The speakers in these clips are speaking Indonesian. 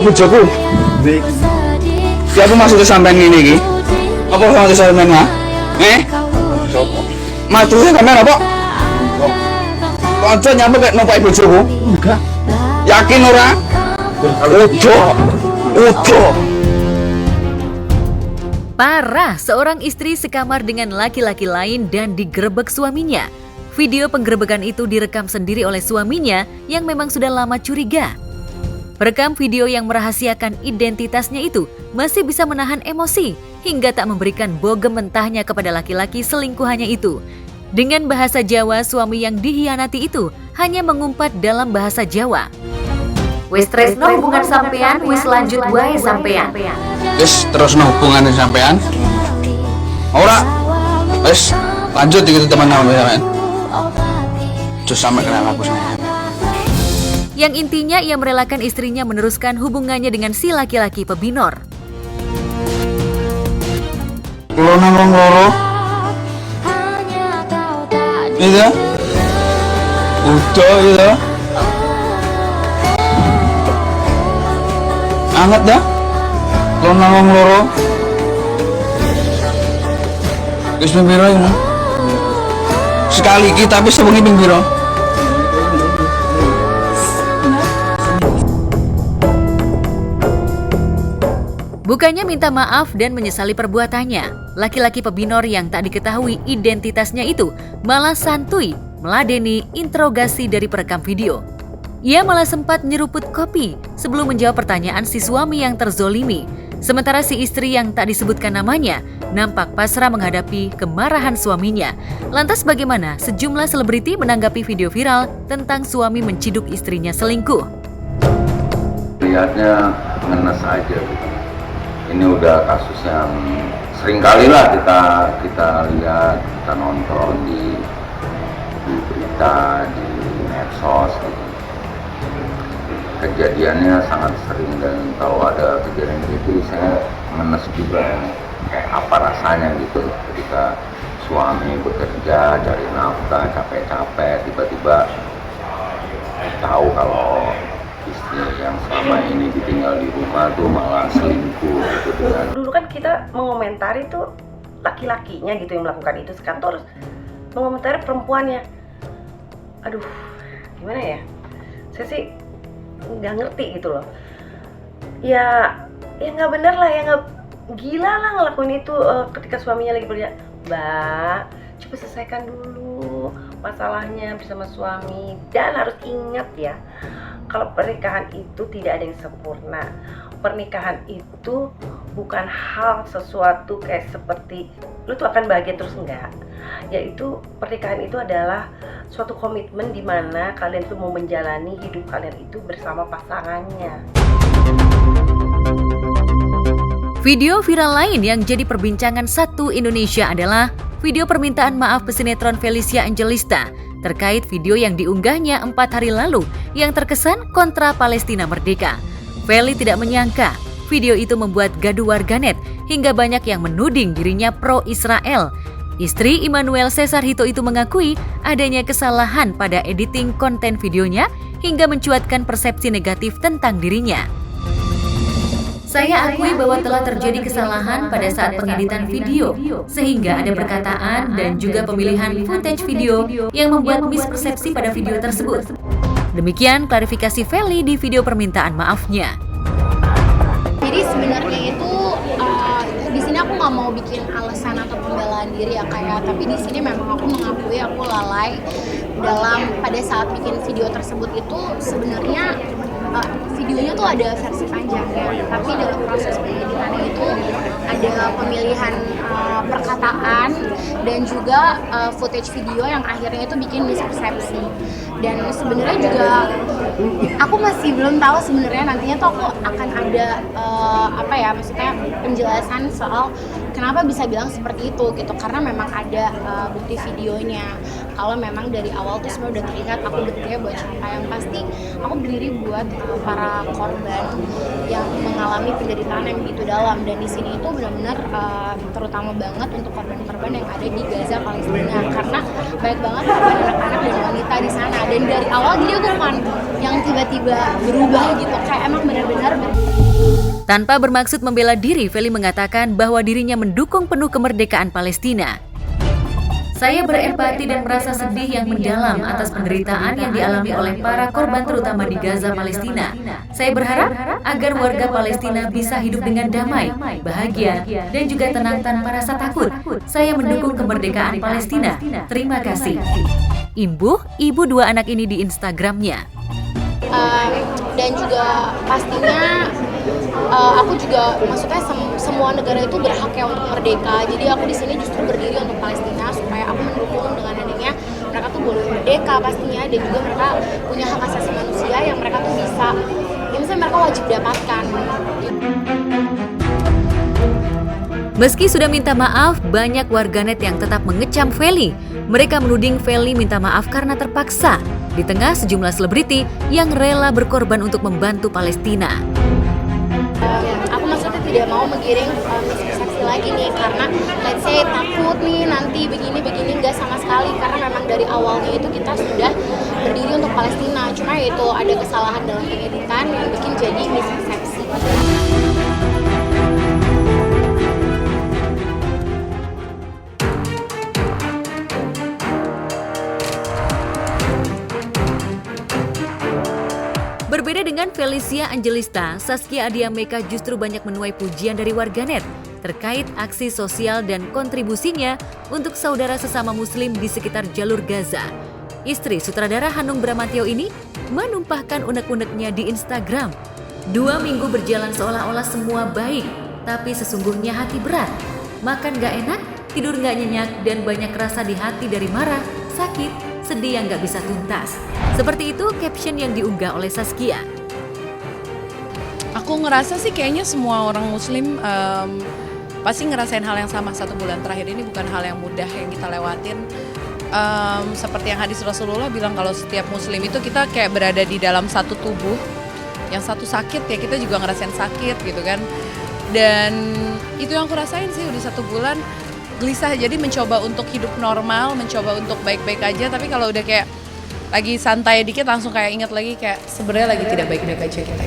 Bojoku. Ya apa maksudnya sampean ngene iki? Apa maksudnya sampean mah? Maksudnya sampean apa? Kanca nyampe kayak numpak bojoku? Enggak. Yakin ora? Udah. Parah, seorang istri sekamar dengan laki-laki lain dan digerebek suaminya. Video penggerebekan itu direkam sendiri oleh suaminya yang memang sudah lama curiga. Perekam video yang merahasiakan identitasnya itu masih bisa menahan emosi hingga tak memberikan bogem mentahnya kepada laki-laki selingkuhannya itu. Dengan bahasa Jawa, suami yang dihianati itu hanya mengumpat dalam bahasa Jawa. Wis tresno hubungan sampean, wis lanjut wae sampean. Wis terusno hubungan sampean. Ora. Wis lanjut gitu teman-teman sampean. Terus sampe kenal aku sama. Yang intinya ia merelakan istrinya meneruskan hubungannya dengan si laki-laki pebinor. Kalau nang loro. Iya. Udah iya. Anget dah. Kalau nang loro. Wis ping pira ini? Sekali kita bisa bengi ping pira? Bukannya minta maaf dan menyesali perbuatannya, laki-laki pebinor yang tak diketahui identitasnya itu malah santuy meladeni interogasi dari perekam video. Ia malah sempat nyeruput kopi sebelum menjawab pertanyaan si suami yang terzolimi. Sementara si istri yang tak disebutkan namanya nampak pasrah menghadapi kemarahan suaminya. Lantas bagaimana sejumlah selebriti menanggapi video viral tentang suami menciduk istrinya selingkuh? Lihatnya ngenes aja gitu. Ini udah kasus yang sering kali lah kita lihat, kita nonton di berita, di medsos gitu. Kejadiannya sangat sering dan kalau ada kejadian gitu saya ngenes juga, kayak apa rasanya gitu ketika suami bekerja cari nafkah capek-capek tiba-tiba tahu kalau istri yang selama ini ditinggal di rumah tuh malah selingkuh gitu dengan. Dulu kan kita mengomentari tuh laki-lakinya gitu yang melakukan itu, sekarang tuh harus mengomentari perempuannya. Aduh, gimana ya? Saya sih nggak ngerti gitu loh. Ya nggak bener lah, ya nggak gila lah ngelakuin itu ketika suaminya lagi kerja. Mbak, coba selesaikan dulu masalahnya bersama suami. Dan harus ingat ya, kalau pernikahan itu tidak ada yang sempurna. Pernikahan itu bukan hal sesuatu kayak seperti lu tuh akan bahagia terus, enggak. Yaitu pernikahan itu adalah suatu komitmen di mana kalian tuh mau menjalani hidup kalian itu bersama pasangannya. Video viral lain yang jadi perbincangan satu Indonesia adalah video permintaan maaf pesinetron Felicia Angelista terkait video yang diunggahnya 4 hari lalu yang terkesan kontra Palestina Merdeka. Feli tidak menyangka video itu membuat gaduh warganet hingga banyak yang menuding dirinya pro-Israel. Istri Immanuel Cesar Hito itu mengakui adanya kesalahan pada editing konten videonya hingga mencuatkan persepsi negatif tentang dirinya. Saya akui bahwa telah terjadi kesalahan pada saat pengeditan video, sehingga ada perkataan dan juga pemilihan footage video yang membuat mispersepsi pada video tersebut. Demikian klarifikasi Feli di video permintaan maafnya. Jadi sebenarnya itu di sini aku nggak mau bikin alasan atau pembelaan diri ya kayak, tapi di sini memang aku mengakui aku lalai dalam pada saat bikin video tersebut itu. Sebenarnya videonya tuh ada versi panjangnya, tapi dalam proses pengeditannya itu ada pemilihan perkataan dan juga footage video yang akhirnya itu bikin mispersepsi. Dan sebenarnya juga aku masih belum tahu sebenarnya nantinya tuh aku akan ada maksudnya penjelasan soal kenapa bisa bilang seperti itu gitu, karena memang ada bukti videonya. Kalau memang dari awal tuh semua udah teringat aku berdiri buat siapa, yang pasti aku berdiri buat para korban yang mengalami penderitaan yang begitu dalam. Dan di sini itu benar-benar terutama banget untuk korban-korban yang ada di Gaza Palestina, karena banyak banget korban anak-anak dan wanita di sana. dan dari awal jadi aku bukan yang tiba-tiba berubah gitu, kayak emang benar-benar Tanpa bermaksud membela diri, Feli mengatakan bahwa dirinya mendukung penuh kemerdekaan Palestina. Saya berempati dan merasa sedih yang mendalam atas penderitaan yang dialami oleh para korban terutama di Gaza, Palestina. Saya berharap agar warga Palestina bisa hidup dengan damai, bahagia, dan juga tenang tanpa rasa takut. Saya mendukung kemerdekaan Palestina. Terima kasih. Imbuh, ibu dua anak ini di Instagramnya. Dan juga pastinya aku juga maksudnya semua negara itu berhak ya untuk merdeka. Jadi aku di sini justru berdiri untuk Palestina supaya aku mendukung dengan adanya mereka tuh boleh merdeka pastinya, dan juga mereka punya hak asasi manusia yang mereka tuh bisa, ya misalnya mereka wajib dapatkan. Meski sudah minta maaf, banyak warganet yang tetap mengecam Feli. Mereka menuding Feli minta maaf karena terpaksa di tengah sejumlah selebriti yang rela berkorban untuk membantu Palestina. Aku maksudnya tidak mau menggiring mispersepsi lagi nih, karena let's say takut nih nanti begini enggak sama sekali, karena memang dari awalnya itu kita sudah berdiri untuk Palestina, cuma itu ada kesalahan dalam pengeditan yang bikin jadi mispersepsi. Berbeda dengan Felicia Angelista, Saskia Adiameka justru banyak menuai pujian dari warganet terkait aksi sosial dan kontribusinya untuk saudara sesama muslim di sekitar jalur Gaza. Istri sutradara Hanung Bramantyo ini menumpahkan unek-uneknya di Instagram. 2 minggu berjalan seolah-olah semua baik, tapi sesungguhnya hati berat. Makan gak enak, tidur gak nyenyak, dan banyak rasa di hati dari marah, sakit, sedih yang gak bisa tuntas. Seperti itu caption yang diunggah oleh Saskia. Aku ngerasa sih kayaknya semua orang muslim pasti ngerasain hal yang sama. 1 bulan terakhir ini bukan hal yang mudah yang kita lewatin. Seperti yang hadis Rasulullah bilang, kalau setiap muslim itu kita kayak berada di dalam satu tubuh. Yang satu sakit ya kita juga ngerasain sakit gitu kan. Dan itu yang aku rasain sih udah 1 bulan. Gelisah, jadi mencoba untuk hidup normal, mencoba untuk baik-baik aja. Tapi kalau udah kayak lagi santai dikit langsung kayak ingat lagi kayak sebenarnya lagi tidak baik-baik aja kita.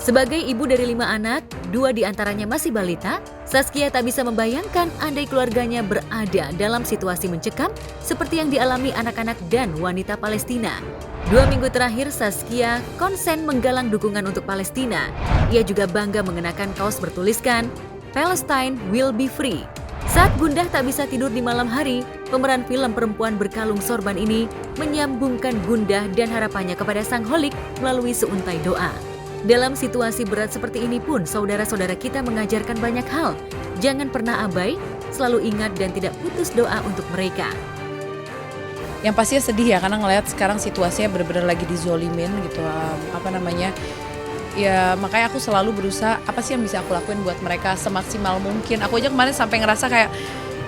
Sebagai ibu dari 5 anak, 2 diantaranya masih balita, Saskia tak bisa membayangkan andai keluarganya berada dalam situasi mencekam seperti yang dialami anak-anak dan wanita Palestina. 2 minggu terakhir, Saskia konsen menggalang dukungan untuk Palestina. Ia juga bangga mengenakan kaos bertuliskan, Palestine will be free. Saat gundah tak bisa tidur di malam hari, pemeran film perempuan berkalung sorban ini menyambungkan gundah dan harapannya kepada Sang Holik melalui seuntai doa. Dalam situasi berat seperti ini pun, saudara-saudara kita mengajarkan banyak hal. Jangan pernah abai, selalu ingat dan tidak putus doa untuk mereka. Yang pastinya sedih ya, karena ngelihat sekarang situasinya benar-benar lagi dizolimin gitu, ya makanya aku selalu berusaha apa sih yang bisa aku lakuin buat mereka semaksimal mungkin. Aku aja kemarin sampai ngerasa kayak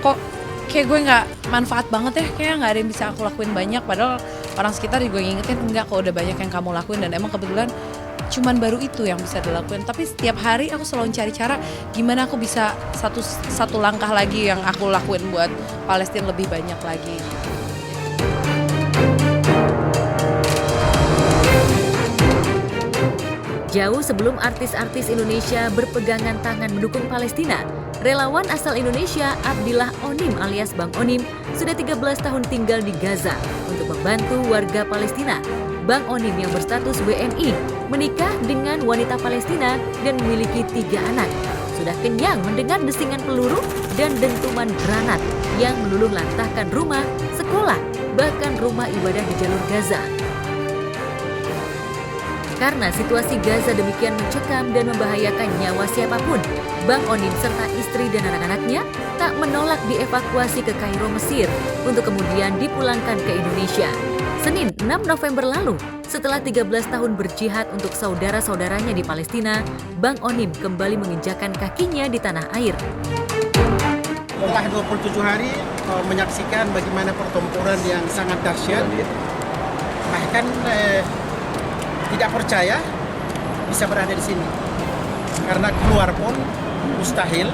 kok kayak gue nggak manfaat banget ya, kayak nggak ada yang bisa aku lakuin banyak, padahal orang sekitar juga ngingetin enggak kok, udah banyak yang kamu lakuin, dan emang kebetulan cuman baru itu yang bisa dilakuin. Tapi setiap hari aku selalu cari cara gimana aku bisa satu langkah lagi yang aku lakuin buat Palestina lebih banyak lagi. Jauh sebelum artis-artis Indonesia berpegangan tangan mendukung Palestina, relawan asal Indonesia Abdillah Onim alias Bang Onim sudah 13 tahun tinggal di Gaza untuk membantu warga Palestina. Bang Onim yang berstatus WNI menikah dengan wanita Palestina dan memiliki 3 anak. Sudah kenyang mendengar desingan peluru dan dentuman granat yang meluluh lantahkan rumah, sekolah, bahkan rumah ibadah di jalur Gaza. Karena situasi Gaza demikian mencekam dan membahayakan nyawa siapapun, Bang Onim serta istri dan anak-anaknya tak menolak dievakuasi ke Kairo, Mesir untuk kemudian dipulangkan ke Indonesia. Senin 6 November lalu, setelah 13 tahun berjihad untuk saudara-saudaranya di Palestina, Bang Onim kembali menginjakan kakinya di tanah air. Telah 27 hari menyaksikan bagaimana pertempuran yang sangat dahsyat. Bahkan tidak percaya bisa berada di sini, karena keluar pun mustahil.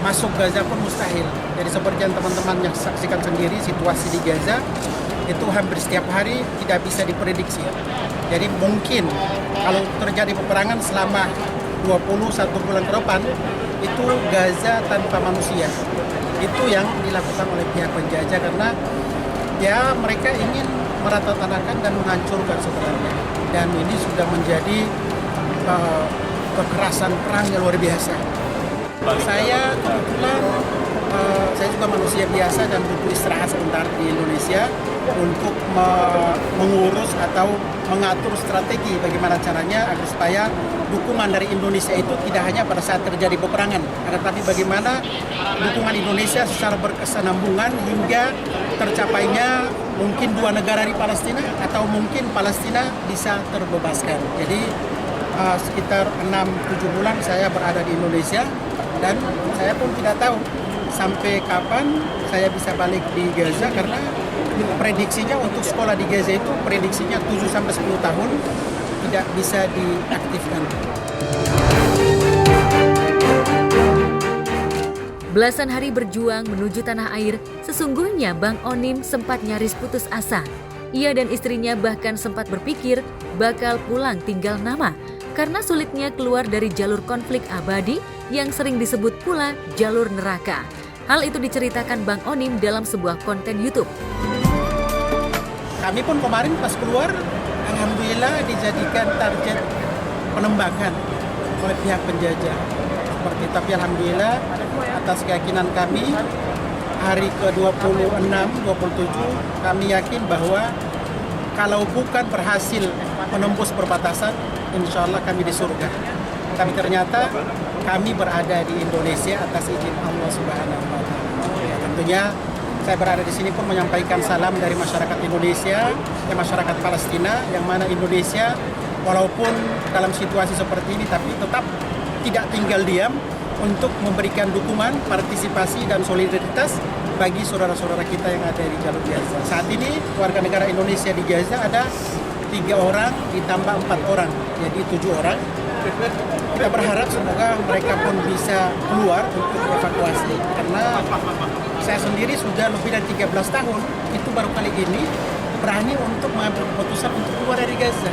masuk Gaza pun mustahil. Jadi seperti yang teman-teman yang saksikan sendiri, situasi di Gaza itu hampir setiap hari tidak bisa diprediksi. Jadi mungkin kalau terjadi peperangan selama 21 bulan ke depan, itu Gaza tanpa manusia. Itu yang dilakukan oleh pihak penjajah karena ya mereka ingin meratakan dan menghancurkan sebenarnya. Dan ini sudah menjadi kekerasan perang yang luar biasa. Saya kebetulan saya juga manusia biasa dan butuh istirahat sebentar di Indonesia untuk mengurus atau mengatur strategi bagaimana caranya agar supaya dukungan dari Indonesia itu tidak hanya pada saat terjadi peperangan, tetapi bagaimana dukungan Indonesia secara berkesinambungan hingga tercapainya mungkin 2 negara di Palestina atau mungkin Palestina bisa terbebaskan. Jadi sekitar 6-7 bulan saya berada di Indonesia dan saya pun tidak tahu sampai kapan saya bisa balik di Gaza karena prediksinya untuk sekolah di Gaza itu prediksinya 7-10 tahun tidak bisa diaktifkan. Belasan hari berjuang menuju tanah air, sesungguhnya Bang Onim sempat nyaris putus asa. Ia dan istrinya bahkan sempat berpikir bakal pulang tinggal nama karena sulitnya keluar dari jalur konflik abadi yang sering disebut pula jalur neraka. Hal itu diceritakan Bang Onim dalam sebuah konten YouTube. Kami pun kemarin pas keluar, alhamdulillah dijadikan target penembakan oleh pihak penjajah. Tapi alhamdulillah atas keyakinan kami, hari ke-26, 27, kami yakin bahwa kalau bukan berhasil menembus perbatasan, insya Allah kami di surga. Tapi ternyata kami berada di Indonesia atas izin Allah Subhanahu wa Ta'ala. Ya, tentunya saya berada di sini pun menyampaikan salam dari masyarakat Indonesia dan masyarakat Palestina, yang mana Indonesia walaupun dalam situasi seperti ini tapi tetap tidak tinggal diam untuk memberikan dukungan, partisipasi dan solidaritas bagi saudara-saudara kita yang ada di jalur Gaza. Saat ini warga negara Indonesia di Gaza ada 3 orang ditambah 4 orang, jadi 7 orang. Kita berharap semoga mereka pun bisa keluar untuk dievakuasi karena saya sendiri sudah lebih dari 13 tahun itu baru kali ini berani untuk mengambil keputusan untuk keluar dari Gaza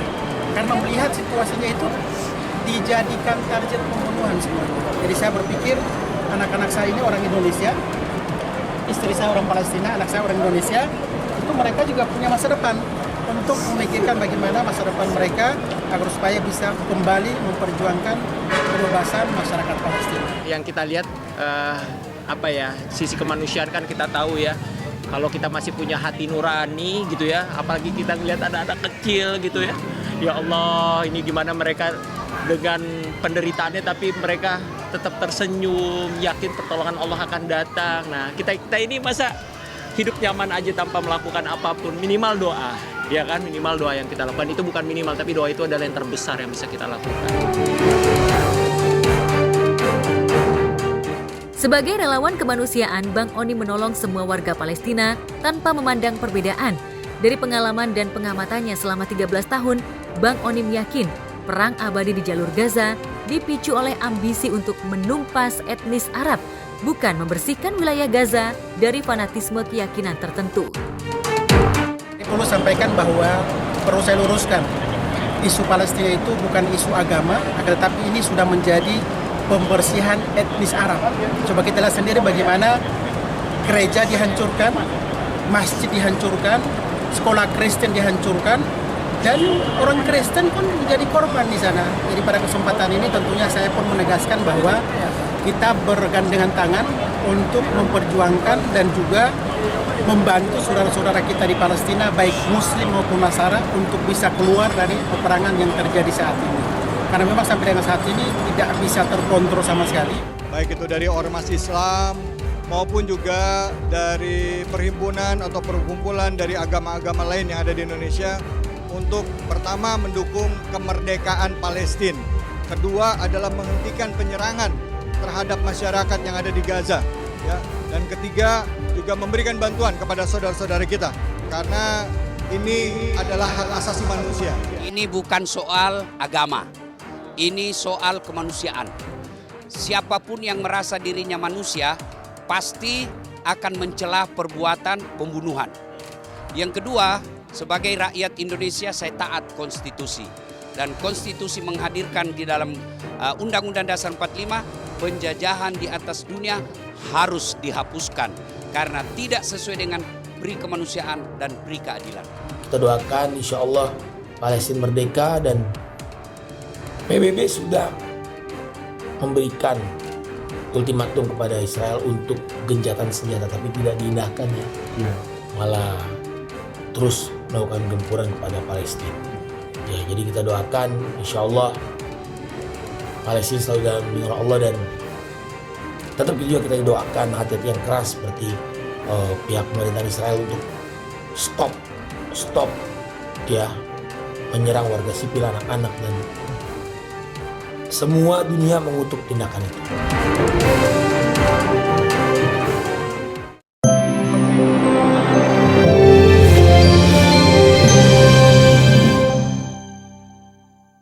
karena melihat situasinya itu dijadikan target pembunuhan semuanya. Jadi saya berpikir anak-anak saya ini orang Indonesia, istri saya orang Palestina, anak saya orang Indonesia, itu mereka juga punya masa depan untuk memikirkan bagaimana masa depan mereka agar supaya bisa kembali memperjuangkan kebebasan masyarakat Palestina. Yang kita lihat sisi kemanusiaan kan kita tahu ya. Kalau kita masih punya hati nurani gitu ya, apalagi kita lihat anak-anak kecil gitu ya. Ya Allah, ini gimana mereka dengan penderitaannya tapi mereka tetap tersenyum, yakin pertolongan Allah akan datang. Nah, kita ini masa hidup nyaman aja tanpa melakukan apapun, minimal doa. Ya kan, minimal doa yang kita lakukan itu bukan minimal, tapi doa itu adalah yang terbesar yang bisa kita lakukan. Sebagai relawan kemanusiaan, Bang Oni menolong semua warga Palestina tanpa memandang perbedaan. Dari pengalaman dan pengamatannya selama 13 tahun, Bang Onim yakin perang abadi di jalur Gaza dipicu oleh ambisi untuk menumpas etnis Arab, bukan membersihkan wilayah Gaza dari fanatisme keyakinan tertentu. Perlu sampaikan bahwa perlu saya luruskan, isu Palestina itu bukan isu agama, tetapi ini sudah menjadi pembersihan etnis Arab. Coba kita lihat sendiri bagaimana gereja dihancurkan, masjid dihancurkan, sekolah Kristen dihancurkan, dan orang Kristen pun menjadi korban di sana. Jadi pada kesempatan ini tentunya saya pun menegaskan bahwa kita bergandengan tangan untuk memperjuangkan dan juga membantu saudara-saudara kita di Palestina, baik Muslim maupun Nasara, untuk bisa keluar dari peperangan yang terjadi saat ini. Karena memang sampai dengan saat ini tidak bisa terkontrol sama sekali. Baik itu dari ormas Islam maupun juga dari perhimpunan atau perkumpulan dari agama-agama lain yang ada di Indonesia, untuk pertama mendukung kemerdekaan Palestina. Kedua adalah menghentikan penyerangan terhadap masyarakat yang ada di Gaza. Ya. Dan ketiga juga memberikan bantuan kepada saudara-saudara kita. Karena ini adalah hak asasi manusia. Ini bukan soal agama, ini soal kemanusiaan. siapapun yang merasa dirinya manusia pasti akan mencela perbuatan pembunuhan. Yang kedua, sebagai rakyat Indonesia saya taat konstitusi. Dan konstitusi menghadirkan di dalam Undang-Undang Dasar 45, penjajahan di atas dunia harus dihapuskan karena tidak sesuai dengan pri kemanusiaan dan pri keadilan. Kita doakan insya Allah Palestina merdeka, dan PBB sudah memberikan ultimatum kepada Israel untuk gencatan senjata, tapi tidak diindahkan ya. Malah terus melakukan gempuran kepada Palestina. Ya, jadi kita doakan insya Allah Palestina selalu dalam lindungan Allah, dan tetap juga kita doakan hati-hati yang keras seperti pihak pemerintahan Israel untuk stop ya menyerang warga sipil, anak-anak, dan semua dunia mengutuk tindakan itu.